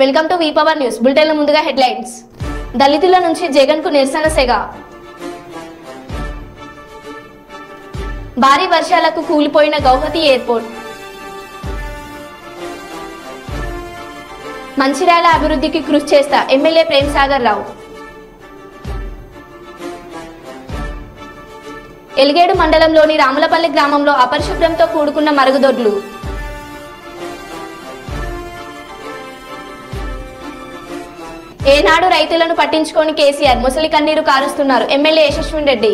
Welcome to వీపవర్ news bulletin. ముందుగా headlines. దళితుల నుంచి జగన్ కు నిరసన సెగ. భారీ వర్షాలకు కూలిపోయిన గౌహతి ఎయిర్పోర్ట్. మంచిర్యాల అభివృద్ధికి కృషి చేస్తా ఎమ్మెల్యే ప్రేమ్ సాగర్ రావు. ఎలిగేడు మండలంలోని రాములపల్లి గ్రామంలో అపరిశుభ్రంతో కూడుకున్న మరుగుదొడ్లు. ఏనాడు రైతులను పట్టించుకొని కేసీఆర్ ముసలి కన్నీరు కారుస్తున్నారు ఎమ్మెల్యే యశస్విన్ రెడ్డి.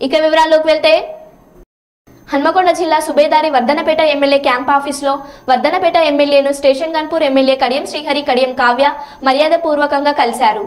ఇక వివరాల్లోకి వెళ్తే, హన్మకొండ జిల్లా సుబేదారి వర్ధనపేట ఎమ్మెల్యే క్యాంప్ ఆఫీస్లో వర్ధనపేట ఎమ్మెల్యేను స్టేషన్ గన్పూర్ ఎమ్మెల్యే కడియం శ్రీహరి, కడియం కావ్య మర్యాద పూర్వకంగా కలిశారు.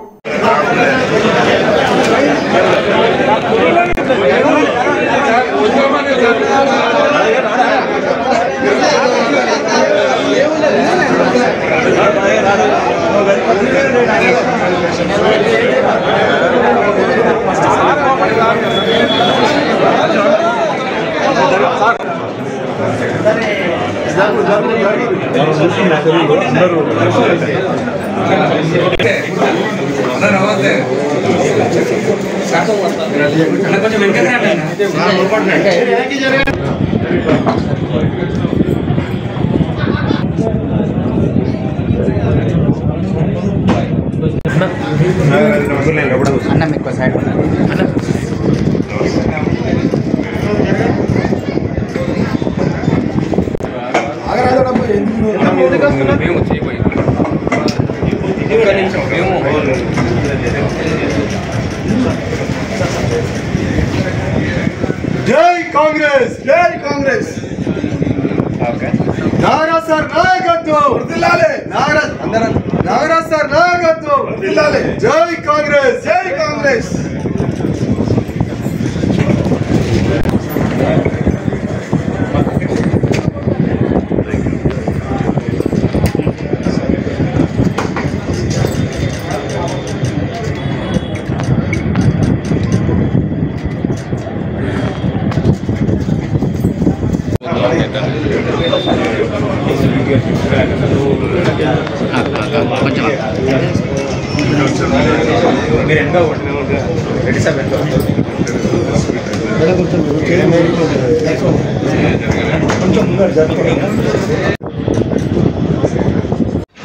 అన్న మీకు సైడ్ జై కాంగ్రెస్, జై కాంగ్రెస్. నాగరాజ్ సార్ నాయకత్వం వర్ధిల్లాలి. నాగరాజ్ సార్ నాయకత్వం వర్ధిల్లాలి. జై కాంగ్రెస్, జై కాంగ్రెస్.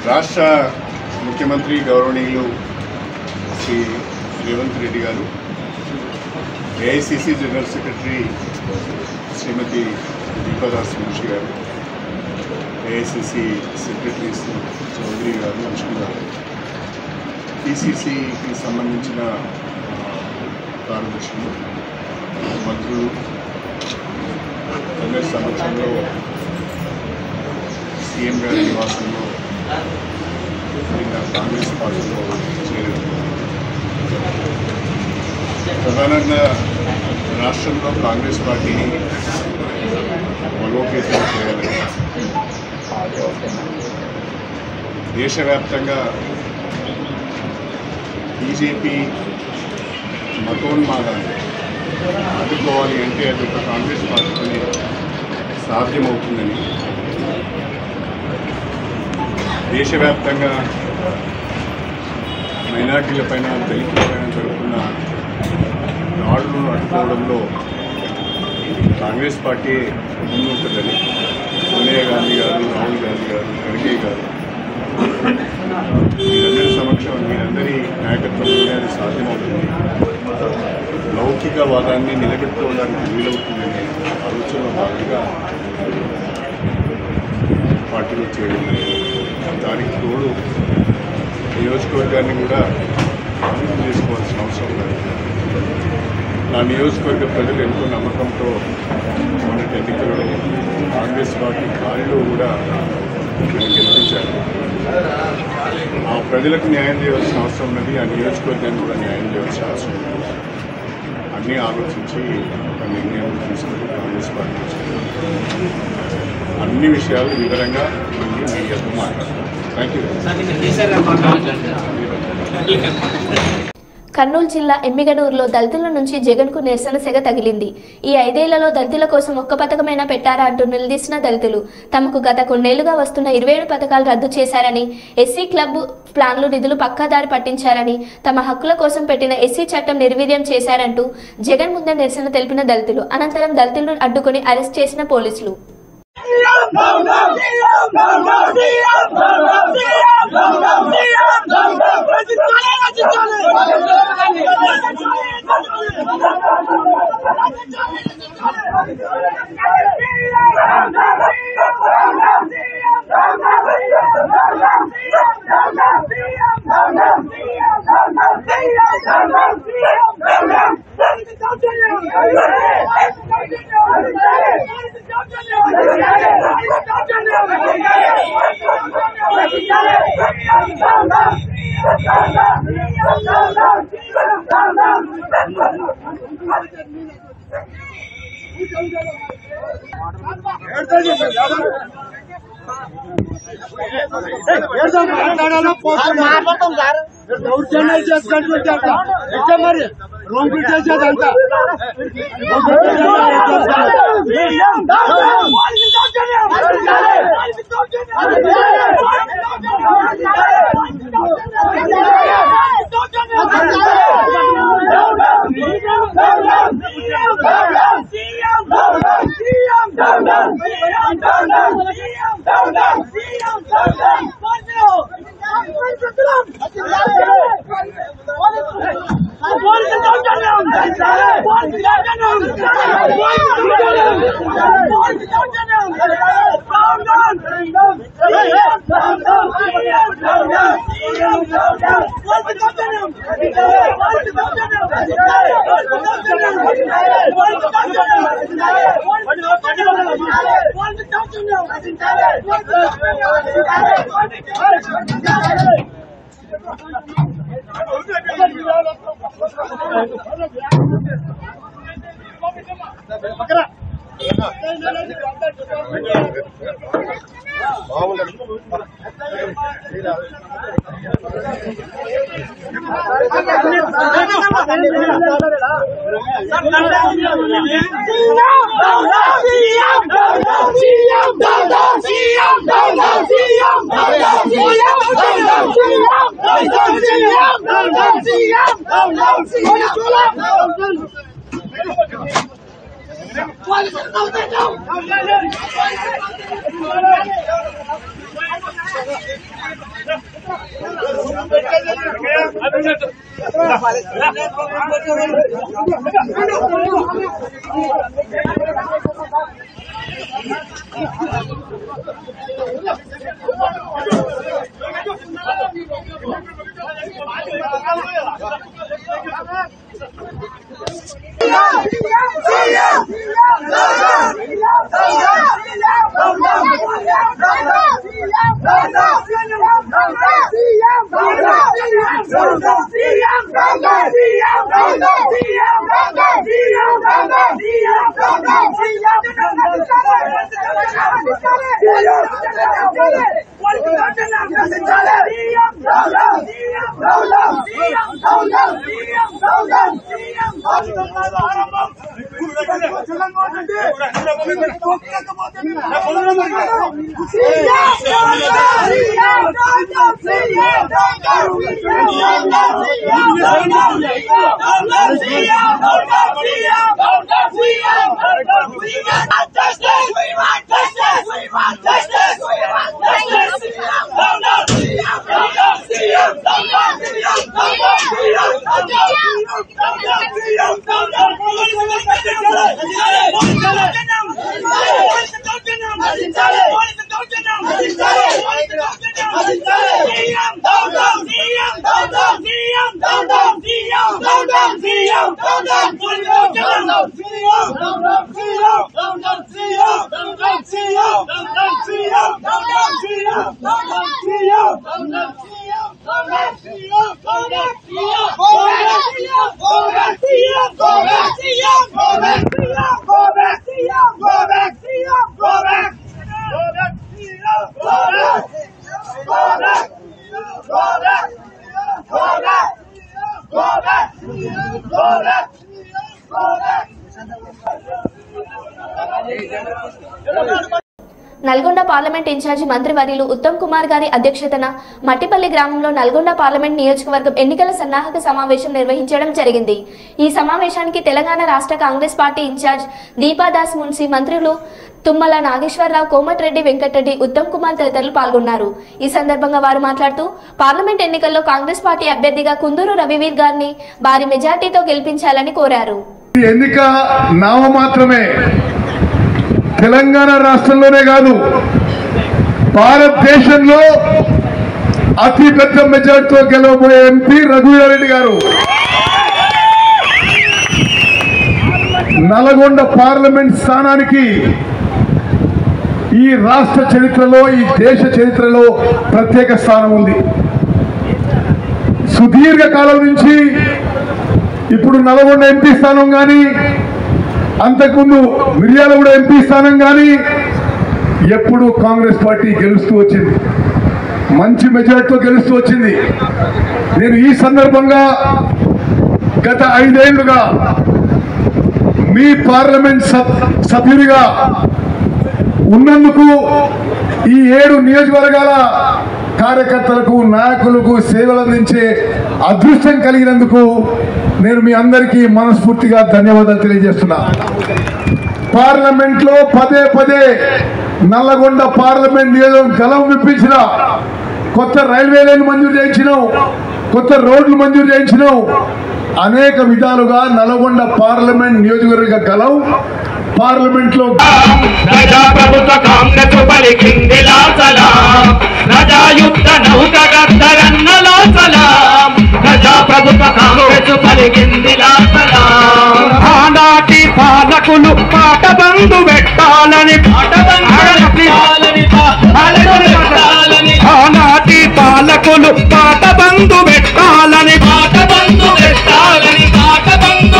రాష్ట్ర ముఖ్యమంత్రి గౌరవనీయులు శ్రీ రేవంత్ రెడ్డి గారు, ఏఐసిసి జనరల్ సెక్రటరీ శ్రీమతి దీపాదాస్ మున్షి గారు, ఏఐసిసి సెక్రటరీస్ చౌదరి గారు, లక్ష్మణ్ గారు, పిసిసికి సంబంధించిన కార్యదర్శులు, మంత్రులు అందరి సమక్షంలో సీఎం గారి నివాసంలో నిన్న కాంగ్రెస్ పార్టీలో చేరారు. ప్రధానంగా రాష్ట్రంలో కాంగ్రెస్ పార్టీని బలోపేతం చేయాలని, దేశవ్యాప్తంగా బీజేపీ మతోన్మాదాన్ని అడ్డుకోవాలి అంటే అది ఒక కాంగ్రెస్ పార్టీతోనే సాధ్యమవుతుందని, దేశవ్యాప్తంగా మైనార్టీలపైన, దళితులపైన జరుగుతున్న దాడులను అడ్డుకోవడంలో కాంగ్రెస్ పార్టీ ముందుంటుందని సోనియా గాంధీ గారు, రాహుల్ గాంధీ గారు, ఖర్గే గారు మీరందరి సమక్షం, మీరందరి నాయకత్వంలోనే అది సాధ్యమవుతుంది, లౌకికవాదాన్ని నిలబెట్టుకోవడానికి వీలవుతుందనే ఆలోచనలో భాగంగా పార్టీలో చేయడం. దానికి తోడు నియోజకవర్గాన్ని కూడా అభివృద్ధి చేసుకోవాల్సిన అవసరం లేదు. నా నియోజకవర్గ ప్రజలు ఎంతో నమ్మకంతో మొన్నటి ఎన్నికలలో కాంగ్రెస్ పార్టీ గాలిలో కూడా గెలిపించారు. ఆ ప్రజలకు న్యాయం చేయవలసిన అవసరం ఉన్నది, ఆ నియోజకవర్గాన్ని కూడా న్యాయం చేయవలసిన అవసరం ఉంది. అన్నీ ఆలోచించి ఒక నిర్ణయం తీసుకుని కాంగ్రెస్ పార్టీ అన్ని విషయాలు వివరంగా మళ్ళీ మీడియాతో మాట్లాడతాం. Thank you. కర్నూలు జిల్లా ఎమ్మిగనూరులో దళితుల నుంచి జగన్కు నిరసన సెగ తగిలింది. ఈ 5 ఏళ్లలో దళితుల కోసం ఒక్క పథకమైనా పెట్టారా అంటూ నిలదీసిన దళితులు తమకు గత కొన్నేళ్లుగా వస్తున్న 27 పథకాలు రద్దు చేశారని, ఎస్సీ క్లబ్ ప్లాన్లు నిధులు పక్కాదారి పట్టించారని, తమ హక్కుల కోసం పెట్టిన ఎస్సీ చట్టం నిర్వీర్యం చేశారంటూ జగన్ ముందే నిరసన తెలిపిన దళితులు అనంతరం దళితులను అడ్డుకుని అరెస్ట్ చేసిన పోలీసులు. దౌర్జన్యాలు చేసుకుంటుంటారు ఎట్లా మరి రోడ్లు చేసేదంతా See నల్గొండ పార్లమెంట్ ఇన్ఛార్జి మంత్రివర్యులు ఉత్తమ్ కుమార్ గారి అధ్యక్షతన మట్టిపల్లి గ్రామంలో నల్గొండ పార్లమెంట్ నియోజకవర్గం ఎన్నికల సన్నాహక సమావేశం నిర్వహించడం జరిగింది. ఈ సమావేశానికి తెలంగాణ రాష్ట్ర కాంగ్రెస్ పార్టీ ఇన్ఛార్జ్ దీపాదాస్ మున్సి, మంత్రులు తుమ్మల నాగేశ్వరరావు, కోమటిరెడ్డి వెంకటరెడ్డి, ఉత్తమ్ కుమార్ తదితరులు పాల్గొన్నారు. ఈ సందర్భంగా వారు మాట్లాడుతూ పార్లమెంట్ ఎన్నికల్లో కాంగ్రెస్ పార్టీ అభ్యర్థిగా కుందూరు రవివీర్ గారిని భారీ మెజార్టీతో గెలిపించాలని కోరారు. ఎన్నిక నామమాత్రమే. తెలంగాణ రాష్ట్రంలోనే కాదు, భారతదేశంలో అతి పెద్ద మెజార్టీతో గెలవబోయే ఎంపీ రఘువీర్ రెడ్డి గారు నల్గొండ పార్లమెంట్ స్థానానికి ఈ రాష్ట్ర చరిత్రలో, ఈ దేశ చరిత్రలో ప్రత్యేక స్థానం ఉంది. సుదీర్ఘ కాలం నుంచి ఇప్పుడు నల్గొండ ఎంపీ స్థానం కానీ, అంతకుముందు మిర్యాలగూడ ఎంపీ స్థానం కానీ ఎప్పుడు కాంగ్రెస్ పార్టీ గెలుస్తూ వచ్చింది, మంచి మెజార్టీతో గెలుస్తూ వచ్చింది. నేను ఈ సందర్భంగా గత 5 ఏళ్లుగా మీ పార్లమెంట్ సభ్యుడిగా ఉన్నందుకు ఈ 7 నియోజకవర్గాల కార్యకర్తలకు, నాయకులకు సేవలు అందించే అదృష్టం కలిగినందుకు నేను మీ అందరికీ మనస్ఫూర్తిగా ధన్యవాదాలు తెలియజేస్తున్నా. పార్లమెంట్లో పదే నల్లగొండ పార్లమెంట్ నియోజకవర్గం గలం విప్పించిన, కొత్త రైల్వే లైన్ మంజూరు చేయించినాం, కొత్త రోడ్లు మంజూరు చేయించినాం. అనేక విధాలుగా నల్గొండ పార్లమెంట్ నియోజకవర్గ గలం పార్లమెంట్ లో ప్రజాప్రభుత్వ కాంగ్రెస్ పలికింది లాసలాం, ప్రజాయుక్త నౌకగద్దరన్న లాసలాం, ప్రజాప్రభుత్వ కాంగ్రెస్ పలికింది లాసలాం. ఆనాటి పాలకులు పాట బంధు పెట్టాలని, ఆనాటి పాలకులు పాట బంధు పెట్టాలని, పాట బంధు పెట్టాలని, పాట బంధు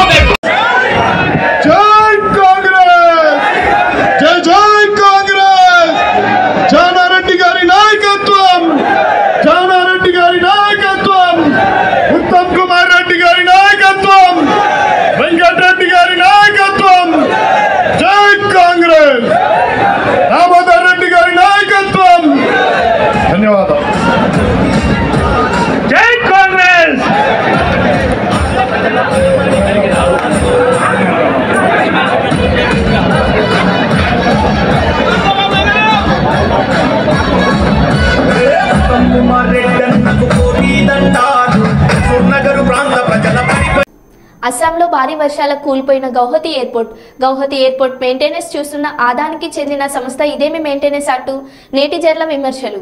జానారెడ్డి గారి నాయకత్వం, జానారెడ్డి గారి నాయకత్వం, ఉత్తమ్ కుమార్ రెడ్డి గారి నాయకత్వం, వెంకటరెడ్డి గారి నాయకత్వం, జై కాంగ్రెస్, దామోదర్ రెడ్డి గారి నాయకత్వం. ధన్యవాదాలు. జై కాంగ్రెస్. అస్సాంలో భారీ వర్షాలకు కూలిపోయిన గౌహతి ఎయిర్పోర్ట్ మెయింటెనెన్స్ చూస్తున్న ఆదానికి చెందిన సంస్థ ఇదేమి మెయింటెనెన్స్ అంటూ నేటిజర్ల విమర్శలు.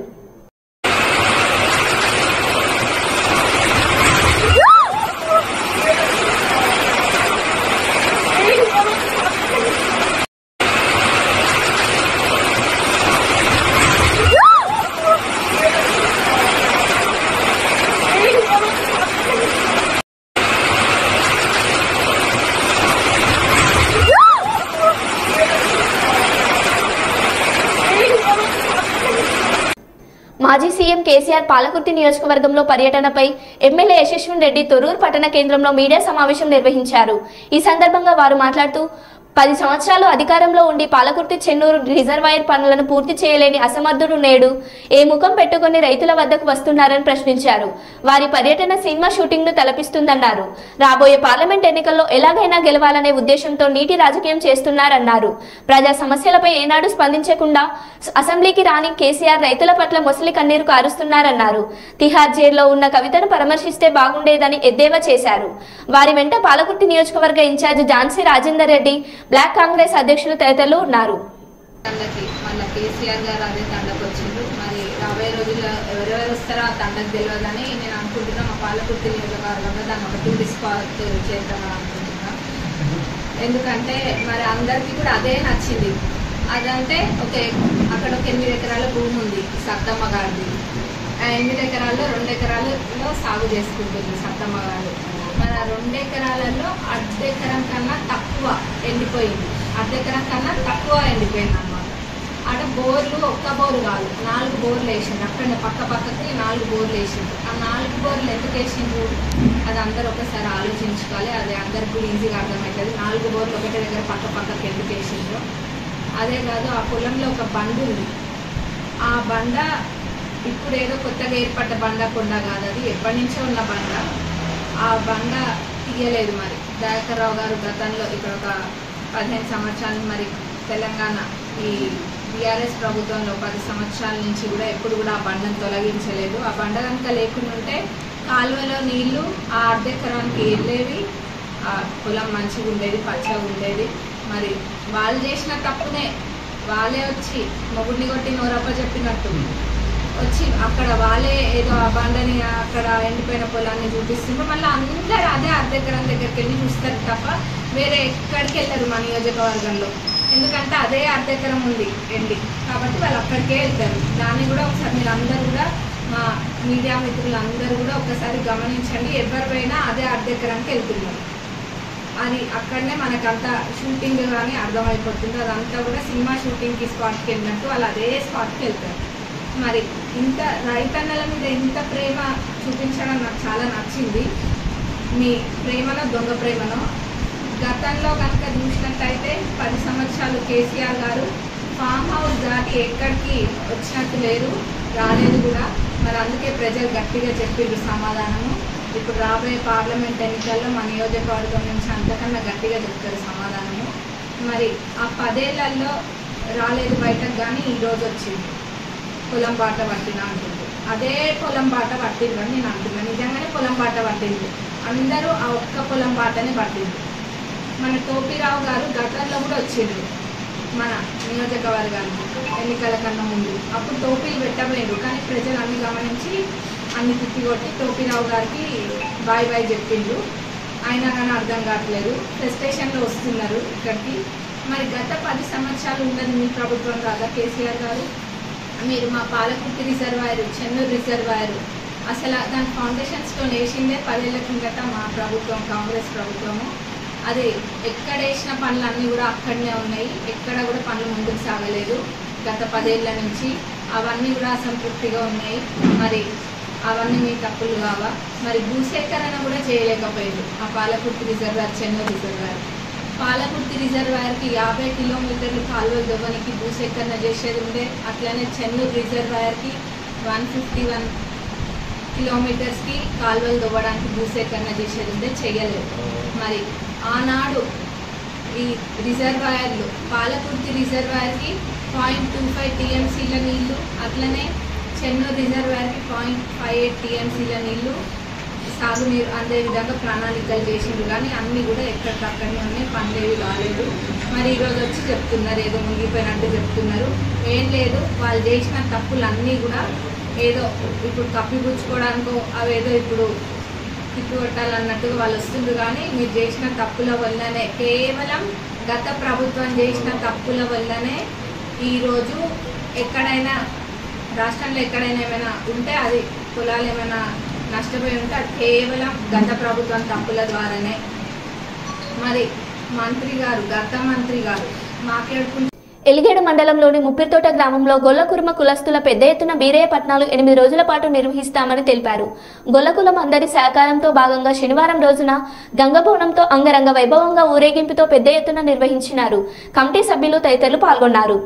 మాజీ సీఎం కేసీఆర్ పాలకుర్తి నియోజకవర్గంలో పర్యటనపై ఎమ్మెల్యే యశస్విన్ రెడ్డి తొర్రూరు పట్టణ కేంద్రంలో మీడియా సమావేశం నిర్వహించారు. ఈ సందర్భంగా వారు మాట్లాడుతూ 10 సంవత్సరాలు అధికారంలో ఉండి పాలకుర్తి చెన్నూరు రిజర్వాయర్ పనులను పూర్తి చేయలేని అసమర్థుడు నేడు ఏ ముఖం పెట్టుకుని రైతుల వద్దకు వస్తున్నారని ప్రశ్నించారు. వారి పర్యటన సినిమా షూటింగ్ ను తలపిస్తుందన్నారు. రాబోయే పార్లమెంట్ ఎన్నికల్లో ఎలాగైనా గెలవాలనే ఉద్దేశంతో నీటి రాజకీయం చేస్తున్నారన్నారు. ప్రజా సమస్యలపై ఏనాడు స్పందించకుండా అసెంబ్లీకి రాని కేసీఆర్ రైతుల పట్ల మొసలి కన్నీరు కారుస్తున్నారన్నారు. తిహార్ జైల్లో ఉన్న కవితను పరామర్శిస్తే బాగుండేదని ఎద్దేవా చేశారు. వారి వెంట పాలకుర్తి నియోజకవర్గ ఇన్ఛార్జ్ ఝాన్సీ రాజేందర్ రెడ్డి, బ్లాక్ కాంగ్రెస్ అధ్యక్షులు తదితరులు ఉన్నారు. కేసీఆర్ గారు అదే తండకు వచ్చిండ్రు. మరి రాబోయే రోజుల్లో ఎవరెవరు వస్తారో ఆ తండకు తెలియదని నేను అనుకుంటున్నా. మా పాలకుర్తి నియోజకవర్గంలో దాన్ని ఒక టూరిస్ట్ స్పాట్ చేద్దామని అనుకుంటున్నా. ఎందుకంటే మరి అందరికీ కూడా అదే నచ్చింది. అదంటే అక్కడ ఒక 8 ఎకరాల భూమి ఉంది సత్తమ్మ గారిది. ఆ 8 ఎకరాల్లో 2 ఎకరాలలో సాగు చేసుకుంటుంది సత్తమ్మ గారు. మన 2 ఎకరాలలో అర్ధెకరం కన్నా తక్కువ ఎండిపోయింది, అర్ధెకరం కన్నా తక్కువ ఎండిపోయింది అన్నమాట. అక్కడ బోర్లు ఒక్క బోరు కాదు 4 బోర్లు వేసిండు. అక్కడ పక్కకి 4 బోర్లు వేసిండు. ఆ 4 బోర్లు ఎందుకు వేసిండ్రు అది అందరూ ఒకసారి ఆలోచించుకోవాలి. అది అందరికి కూడా ఈజీగా అర్థమవుతుంది. 4 బోర్లు ఒకటే దగ్గర పక్కకి ఎందుకు వేసిండ్రు అదే కాదు ఆ పొలంలో ఒక బండ ఉంది. ఆ బండ ఇప్పుడు ఏదో కొత్తగా ఏర్పడ్డ బండ కొండ కాదు, అది ఎప్పటి నుంచో ఉన్న బండ. ఆ బండ తీయలేదు. మరి దయాకర్ రావు గారు గతంలో ఇక్కడ ఒక 15 సంవత్సరాలు మరి తెలంగాణ ఈ టీఆర్ఎస్ ప్రభుత్వంలో 10 సంవత్సరాల నుంచి కూడా ఎప్పుడు కూడా ఆ బండను తొలగించలేదు. ఆ బండ కనుక లేకుండా ఉంటే కాలువలో నీళ్లు ఆ అర్ధెకరానికి వెళ్ళేవి, ఆ పొలం మంచిగా ఉండేది, పచ్చగా ఉండేది. మరి వాళ్ళు చేసిన తప్పునే వాళ్ళే వచ్చి మొగుడిని కొట్టి నోరప్ప చెప్పినట్టు వచ్చి అక్కడ వాళ్ళే ఏదో ఆ బండని అక్కడ ఎండిపోయిన పొలాన్ని చూపిస్తుంటారు. మళ్ళీ అందరూ అదే అర్ధెకరం దగ్గరికి వెళ్ళి చూస్తారు తప్ప వేరే ఎక్కడికి వెళ్ళరు మా నియోజకవర్గంలో. ఎందుకంటే అదే అర్ధెకరం ఉంది ఎండి, కాబట్టి వాళ్ళు అక్కడికే వెళ్తారు. దాన్ని కూడా ఒకసారి మీరు అందరూ కూడా మా మీడియా మిత్రులందరూ కూడా ఒకసారి గమనించండి. ఎవరు పోయినా అదే అర్ధెకరానికి వెళ్తున్నారు. అది అక్కడనే మనకంతా షూటింగ్ కానీ అర్థమైపోతుంది. అదంతా కూడా సినిమా షూటింగ్కి స్పాట్కి వెళ్ళినట్టు వాళ్ళు అదే స్పాట్కి వెళ్తారు. మరి ఇంత రైతన్నల మీద ఇంత ప్రేమ చూపించడం నాకు చాలా నచ్చింది. మీ ప్రేమనో దొంగ ప్రేమనో గతంలో కనుక చూసినట్టయితే 10 సంవత్సరాలు కేసీఆర్ గారు ఫామ్ హౌస్ దాటి ఎక్కడికి వచ్చినట్టు లేరు, రాలేదు కూడా. మరి అందుకే ప్రజలు గట్టిగా చెప్పిండ్రు సమాధానము. ఇప్పుడు రాబోయే పార్లమెంట్ ఎన్నికల్లో మా నియోజకవర్గం నుంచి అంతకన్నా గట్టిగా చెప్తారు సమాధానము. మరి ఆ 10 ఏళ్లలో రాలేదు బయటకు, కానీ ఈరోజు వచ్చింది. పొలం బాట పట్టిన అంటుంది, అదే పొలం బాట పట్టిందని నేను అంటున్నాను. నిజంగానే పొలం బాట పట్టింది, అందరూ ఆ ఒక్క పొలం బాటనే పట్టింది. మన టోపీరావు గారు గతంలో కూడా వచ్చిండ్రు మన నియోజకవర్గానికి ఎన్నికల కన్నా ముందు. అప్పుడు టోపీలు పెట్టబోయిండ్రు, కానీ ప్రజలు అన్ని గమనించి అన్ని తిప్పికొట్టి టోపీరావు గారికి బాయ్ బాయ్ చెప్పిండ్రు. అయినా కానీ అర్థం కావట్లేదు, ఫ్రస్ట్రేషన్లో వస్తున్నారు ఇక్కడికి. మరి గత 10 సంవత్సరాలు ఉన్నది మీ ప్రభుత్వం కాదా కేసీఆర్ గారు? మీరు మా పాలకుర్తి రిజర్వాయర్, చెన్నూరు రిజర్వాయర్ అసలు దాని ఫౌండేషన్ స్టోన్ వేసిందే 10 ఏళ్ల కిందట మా ప్రభుత్వం, కాంగ్రెస్ ప్రభుత్వము. అది ఎక్కడ వేసిన పనులన్నీ కూడా అక్కడనే ఉన్నాయి, ఎక్కడ కూడా పనులు ముందుకు సాగలేదు గత 10 ఏళ్ల నుంచి. అవన్నీ కూడా అసంతృప్తిగా ఉన్నాయి. మరి అవన్నీ మీ తప్పులు కావా? మరి భూసేకరణ కూడా చేయలేకపోయారు ఆ పాలకుర్తి రిజర్వాయర్, చెన్నూరు రిజర్వాయర్. పాలకుర్తి రిజర్వాయర్కి 50 కిలోమీటర్లు కాలువలు దొవ్వనికి భూసేకరణ చేసేది ఉండే. అట్లనే చెన్నూరు రిజర్వాయర్కి 151 కిలోమీటర్స్కి కాలువలు దొవ్వడానికి భూసేకరణ చేసేది ఉండే, చెయ్యలేదు. మరి ఆనాడు ఈ రిజర్వాయర్లు పాలకుర్తి రిజర్వాయర్కి 0.25 టీఎంసీల నీళ్లు, అట్లనే చెన్నూరు రిజర్వాయర్కి 0.58 టీఎంసీల నీళ్లు సాగునీరు అందే విధంగా ప్రణాళికలు చేసిండ్రు. కానీ అన్నీ కూడా ఎక్కడికక్కడనే ఉన్నాయి, పనులేవి కాలేదు. మరి ఈరోజు వచ్చి చెప్తున్నారు ఏదో మునిగిపోయినట్టు చెప్తున్నారు. ఏం లేదు, వాళ్ళు చేసిన తప్పులన్నీ కూడా ఏదో ఇప్పుడు కప్పిపుచ్చుకోవడానికో అవేదో ఇప్పుడు తిప్పికొట్టాలన్నట్టుగా వాళ్ళు వస్తుండ్రు. కానీ మీరు చేసిన తప్పుల వల్లనే, కేవలం గత ప్రభుత్వం చేసిన తప్పుల వల్లనే ఈరోజు ఎక్కడైనా రాష్ట్రంలో ఎక్కడైనా ఏమైనా ఉంటే అది పొలాలు ఏమైనా నష్టపోయి ఉంటే అది కేవలం గత ప్రభుత్వం తప్పుల ద్వారానే. మరి మంత్రి గారు, గత మంత్రి గారు మాట్లాడుకుంటే ఎలిగేడు మండలంలోని ముప్పిరితోట గ్రామంలో గొల్లకుర్మ కులస్తుల పెద్ద ఎత్తున బీరయ్య పట్నాలు 8 రోజుల పాటు నిర్వహిస్తామని తెలిపారు. గొల్లకులం అందరి సహకారంతో భాగంగా శనివారం రోజున గంగబోనంతో అంగరంగ వైభవంగా ఊరేగింపుతో పెద్ద ఎత్తున నిర్వహించినారు. కమిటీ సభ్యులు తదితరులు పాల్గొన్నారు.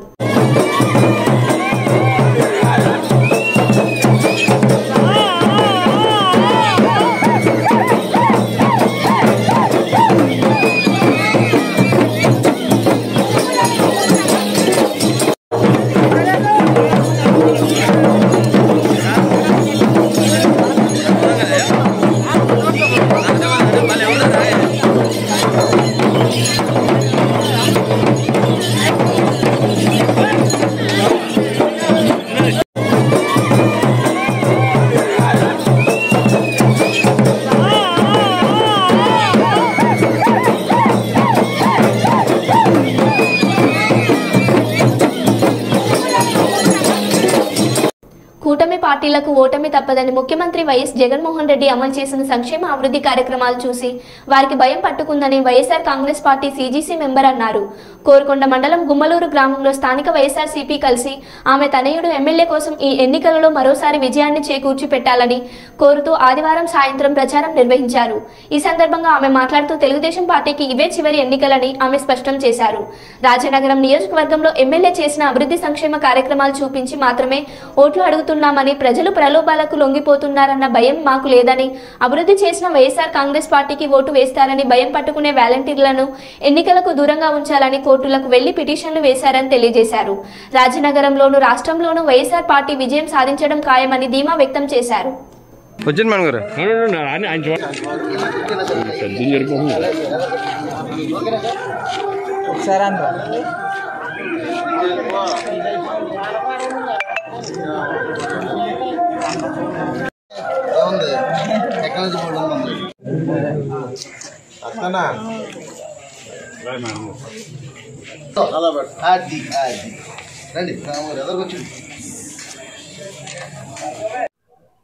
Hey! పార్టీలకు ఓటమి తప్పదని ముఖ్యమంత్రి వైఎస్ జగన్మోహన్ రెడ్డి అమలు చేసిన సంక్షేమ అభివృద్ధి కార్యక్రమాలు చూసి వారికి భయం పట్టుకుందని YSR congress party CGC member అన్నారు. కోరుకొండ మండలం గుమ్మలూరు గ్రామంలో స్థానిక వైఎస్ఆర్సీపీ కలిసి ఆమె తనయుడు ఎమ్మెల్యే కోసం ఈ ఎన్నికలలో మరోసారి విజయాన్ని చేకూర్చి పెట్టాలని కోరుతూ ఆదివారం సాయంత్రం ప్రచారం నిర్వహించారు. ఈ సందర్భంగా ఆమె మాట్లాడుతూ తెలుగుదేశం పార్టీకి ఇవే చివరి ఎన్నికలని ఆమె స్పష్టం చేశారు. రాజనగరం నియోజకవర్గంలో ఎమ్మెల్యే చేసిన అభివృద్ధి సంక్షేమ కార్యక్రమాలు చూపించి మాత్రమే ఓట్లు అడుగుతున్నామని, ప్రజలు ప్రలోభాలకు లొంగిపోతున్నారన్న భయం మాకు లేదని, అభివృద్ధి చేసిన వైఎస్ఆర్ కాంగ్రెస్ పార్టీకి ఓటు వేస్తారని భయం పట్టుకునే వాలంటీర్లను ఎన్నికలకు దూరంగా ఉంచాలని కోర్టులకు వెళ్లి పిటిషన్లు వేశారని తెలియజేశారు. రాజనగరంలోను రాష్ట్రంలోనూ వైఎస్ఆర్ పార్టీ విజయం సాధించడం ఖాయమని ధీమా వ్యక్తం చేశారు.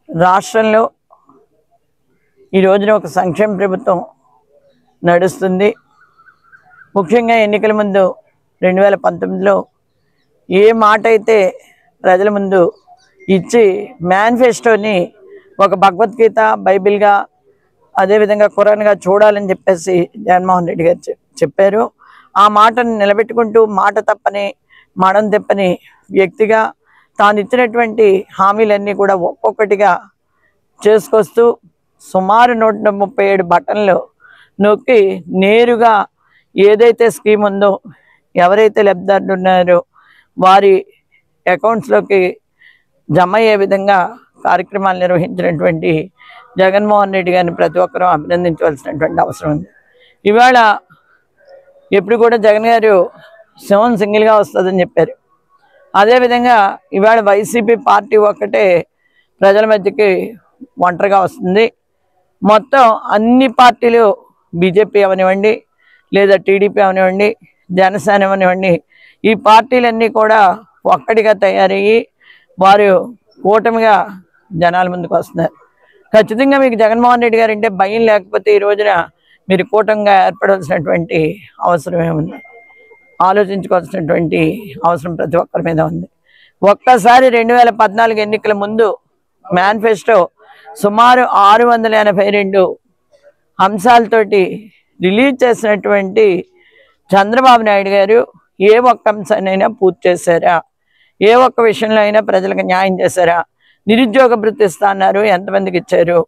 రాష్ట్రంలో ఈ రోజున ఒక సంక్షేమ ప్రభుత్వం నడుస్తుంది. ముఖ్యంగా ఎన్నికల ముందు 2019లో ఏ మాట అయితే ప్రజల ముందు ఇచ్చి మేనిఫెస్టోని ఒక భగవద్గీత, బైబిల్గా, అదేవిధంగా ఖురాన్గా చూడాలని చెప్పేసి జగన్మోహన్ రెడ్డి గారు చెప్పారు. ఆ మాటను నిలబెట్టుకుంటూ మాట తప్పని మడం తెప్పని వ్యక్తిగా తాను ఇచ్చినటువంటి హామీలన్నీ కూడా ఒక్కొక్కటిగా చేసుకొస్తూ సుమారు 137 బటన్లు నొక్కి నేరుగా ఏదైతే స్కీమ్ ఉందో, ఎవరైతే లబ్ధిదారులు ఉన్నారో వారి అకౌంట్స్లోకి జమ అయ్యే విధంగా కార్యక్రమాలు నిర్వహించినటువంటి జగన్మోహన్ రెడ్డి గారిని ప్రతి ఒక్కరూ అభినందించవలసినటువంటి అవసరం ఉంది. ఇవాళ ఎప్పుడు కూడా జగన్ గారు సింహం సింగిల్గా వస్తుందని చెప్పారు. అదేవిధంగా ఇవాళ వైసీపీ పార్టీ ఒక్కటే ప్రజల మధ్యకి ఒంటరిగా వస్తుంది. మొత్తం అన్ని పార్టీలు, బీజేపీ అవనివ్వండి, లేదా టీడీపీ అవనివ్వండి, జనసేన అవనివ్వండి, ఈ పార్టీలన్నీ కూడా ఒక్కటిగా తయారయ్యి వారు కూటమిగా జనాల ముందుకు వస్తున్నారు. ఖచ్చితంగా మీకు జగన్మోహన్ రెడ్డి గారు అంటే భయం లేకపోతే ఈ రోజున మీరు కూటమిగా ఏర్పడాల్సినటువంటి అవసరం ఏముంది, ఆలోచించుకోవాల్సినటువంటి అవసరం ప్రతి ఒక్కరి మీద ఉంది. ఒక్కసారి 2014 ఎన్నికల ముందు మేనిఫెస్టో సుమారు 682 అంశాలతోటి రిలీజ్ చేసినటువంటి చంద్రబాబు నాయుడు గారు ఏ ఒక్క అంశాన్నైనా పూర్తి చేశారా? ఏ ఒక్క విషయంలో అయినా ప్రజలకు న్యాయం చేశారా? నిరుద్యోగ భృతి ఇస్తా అన్నారు, ఎంతమందికి ఇచ్చారు?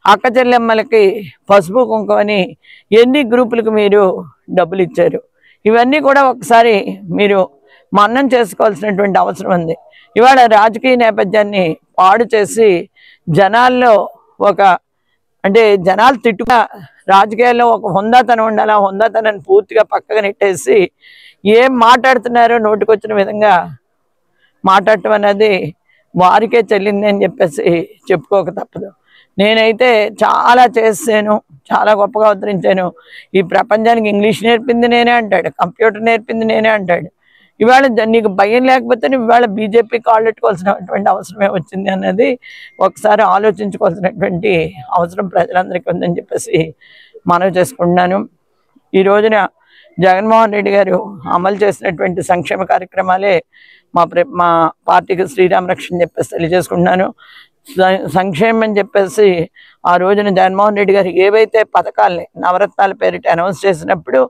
అక్క చెల్లెమ్మలకి పసుపు కుంకుమని ఎన్ని గ్రూపులకు మీరు డబ్బులు ఇచ్చారు? ఇవన్నీ కూడా ఒకసారి మీరు మన్నం చేసుకోవాల్సినటువంటి అవసరం ఉంది. ఇవాళ రాజకీయ నేపథ్యాన్ని పాడు చేసి జనాల్లో జనాలు తిట్టుగా రాజకీయాల్లో ఒక హుందాతనం ఉండాలి, ఆ హుందాతనాన్ని పూర్తిగా పక్కగా నెట్టేసి ఏం మాట్లాడుతున్నారో నోటికొచ్చిన విధంగా మాట్లాడటం అనేది వారికే చెల్లింది అని చెప్పేసి చెప్పుకోక తప్పదు. నేనైతే చాలా చేసాను, చాలా గొప్పగా అవతరించాను, ఈ ప్రపంచానికి ఇంగ్లీష్ నేర్పింది నేనే అంటాడు, కంప్యూటర్ నేర్పింది నేనే అంటాడు. ఇవాళ నీకు భయం లేకపోతే ఇవాళ బీజేపీ కాళ్ళెట్టుకోవాల్సినటువంటి అవసరమే వచ్చింది అన్నది ఒకసారి ఆలోచించుకోవాల్సినటువంటి అవసరం ప్రజలందరికీ ఉందని చెప్పేసి మనవి చేసుకుంటున్నాను. ఈ రోజున జగన్మోహన్ రెడ్డి గారు అమలు చేసినటువంటి సంక్షేమ కార్యక్రమాలే మా పార్టీకి శ్రీరామ రక్షణ చెప్పేసి తెలియజేసుకుంటున్నాను. సంక్షేమం అని చెప్పేసి ఆ రోజున జగన్మోహన్ రెడ్డి గారు ఏవైతే పథకాలని నవరత్నాల పేరిట అనౌన్స్ చేసినప్పుడు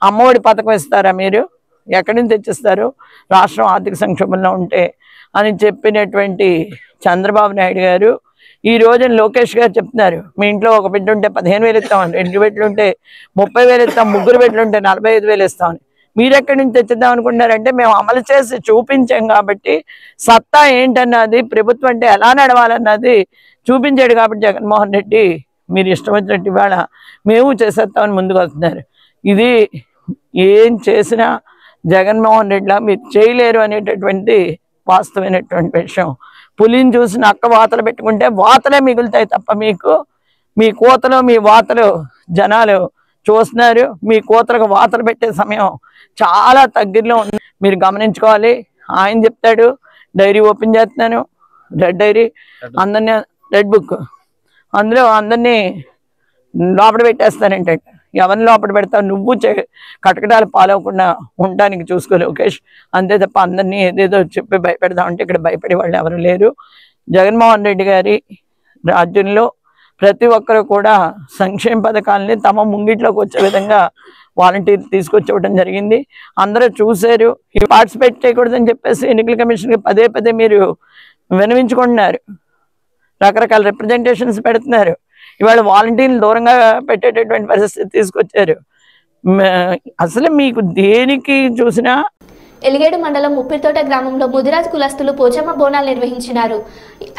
అమ్మఒడి పథకం ఇస్తారా, మీరు ఎక్కడి నుంచి తెచ్చిస్తారు, రాష్ట్రం ఆర్థిక సంక్షోభంలో ఉంటే అని చెప్పినటువంటి చంద్రబాబు నాయుడు గారు ఈ రోజున లోకేష్ గారు చెప్తున్నారు, మీ ఇంట్లో ఒక బిడ్డ ఉంటే 15,000 ఇస్తామని, 2 బిడ్డలు ఉంటే 30,000 ఇస్తాం, 3 బిడ్డలు ఉంటే 45,000 ఇస్తామని. మీరు ఎక్కడి నుంచి తెచ్చిద్దాం అనుకుంటున్నారంటే మేము అమలు చేసి చూపించాం కాబట్టి సత్తా ఏంటన్నది, ప్రభుత్వం అంటే ఎలా నడవాలన్నది చూపించాడు కాబట్టి జగన్మోహన్ రెడ్డి మీరు ఇష్టం వచ్చినట్టు ఇవాళ మేము చేసేస్తామని ముందుకు వస్తున్నారు. ఇది ఏం చేసినా జగన్మోహన్ రెడ్డిలా మీరు చేయలేరు అనేటటువంటి వాస్తవమైనటువంటి విషయం. పులిని చూసి నక్క వాతలు పెట్టుకుంటే వాతలే మిగులుతాయి తప్ప మీకు మీ కోతలు మీ వాతలు జనాలు చూస్తున్నారు. మీ కోతలకు వాతలు పెట్టే సమయం చాలా దగ్గరలో ఉంది, మీరు గమనించుకోవాలి. ఆయన చెప్తాడు డైరీ ఓపెన్ చేస్తున్నాను, రెడ్ డైరీ అందరినీ రెడ్ బుక్ అందులో అందరినీ లోపల పెట్టేస్తానంటే ఎవరిని లోపల పెడతావు నువ్వు కటకటాలు పాలవకుండా ఉండడానికి చూసుకో లోకేష్ అంతే తప్ప అందరినీ ఏదేదో చెప్పి భయపెడదామంటే ఇక్కడ భయపడే వాళ్ళు ఎవరు లేరు. జగన్మోహన్ రెడ్డి గారి రాజ్యంలో ప్రతి ఒక్కరు కూడా సంక్షేమ పథకాలని తమ ముంగిట్లోకి వచ్చే విధంగా వాలంటీర్ తీసుకొచ్చేవడం జరిగింది. అందరూ చూశారు. ఈ పార్టిసిపేట్ చేయకూడదని చెప్పేసి ఎన్నికల కమిషన్కి పదే పదే మీరు వినవించుకుంటున్నారు, రకరకాల రిప్రజెంటేషన్స్ పెడుతున్నారు. ఇవాళ వాలంటీర్లు దూరంగా పెట్టేటటువంటి పరిస్థితి తీసుకొచ్చారు. అసలు మీకు దేనికి చూసినా ఎలిగేడు మండలం ముప్పిరితోట గ్రామంలో ముదిరాజ్ కులస్తులు పోచమ్మ బోనాలు నిర్వహించినారు.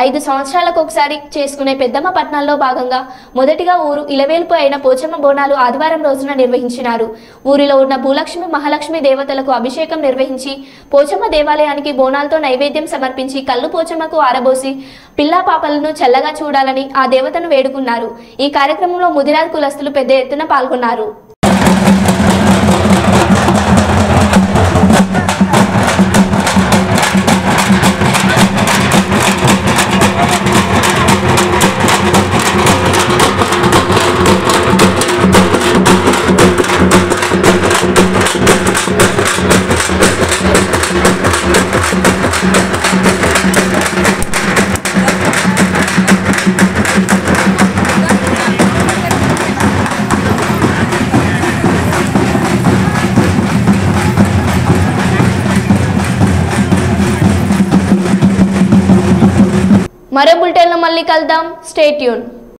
5 సంవత్సరాలకు ఒకసారి చేసుకునే పెద్దమ్మ పట్నాల్లో భాగంగా మొదటిగా ఊరు ఇలవేల్పు అయిన పోచమ్మ బోనాలు ఆదివారం రోజున నిర్వహించినారు. ఊరిలో ఉన్న భూలక్ష్మి మహాలక్ష్మి దేవతలకు అభిషేకం నిర్వహించి పోచమ్మ దేవాలయానికి బోనాలతో నైవేద్యం సమర్పించి కళ్ళు పోచమ్మకు ఆరబోసి పిల్లా పాపలను చల్లగా చూడాలని ఆ దేవతను వేడుకున్నారు. ఈ కార్యక్రమంలో ముదిరాజ్ కులస్తులు పెద్ద ఎత్తున పాల్గొన్నారు. మరో బులెటిన్లో మళ్ళీ కలుద్దాం. Stay tune.